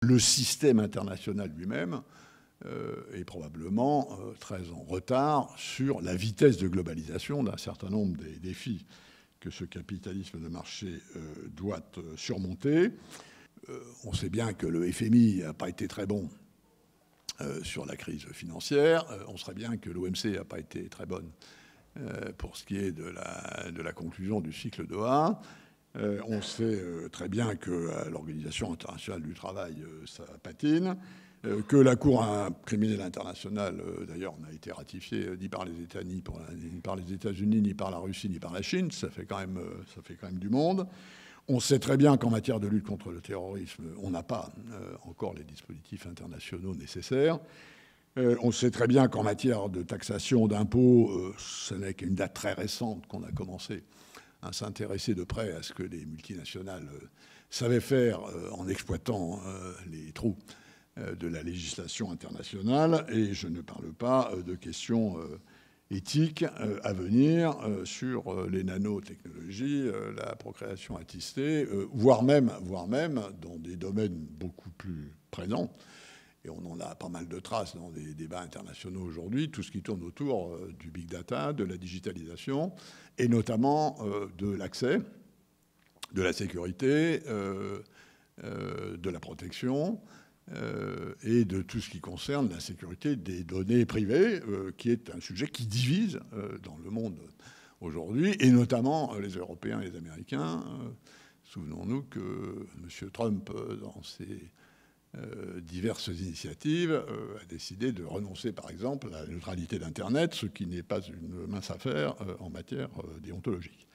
le système international lui-même est probablement très en retard sur la vitesse de globalisation d'un certain nombre des défis que ce capitalisme de marché doit surmonter. On sait bien que le FMI n'a pas été très bon sur la crise financière. On sait bien que l'OMC n'a pas été très bonne pour ce qui est de la conclusion du cycle Doha. On sait très bien que l'Organisation internationale du travail, ça patine, que la Cour criminelle internationale, d'ailleurs, n'a été ratifiée ni par les États-Unis, ni par la Russie, ni par la Chine. Ça fait quand même du monde. On sait très bien qu'en matière de lutte contre le terrorisme, on n'a pas encore les dispositifs internationaux nécessaires. On sait très bien qu'en matière de taxation d'impôts, ce n'est qu'à une date très récente qu'on a commencé à s'intéresser de près à ce que les multinationales savaient faire en exploitant les trous de la législation internationale. Et je ne parle pas de questions éthiques à venir sur les nanotechnologies, la procréation assistée, voire même dans des domaines beaucoup plus présents. Et on en a pas mal de traces dans des débats internationaux aujourd'hui, tout ce qui tourne autour du big data, de la digitalisation, et notamment de l'accès, de la sécurité, de la protection, et de tout ce qui concerne la sécurité des données privées, qui est un sujet qui divise dans le monde aujourd'hui, et notamment les Européens et les Américains. Souvenons-nous que M. Trump, dans ses diverses initiatives, a décidé de renoncer, par exemple, à la neutralité d'Internet, ce qui n'est pas une mince affaire en matière déontologique.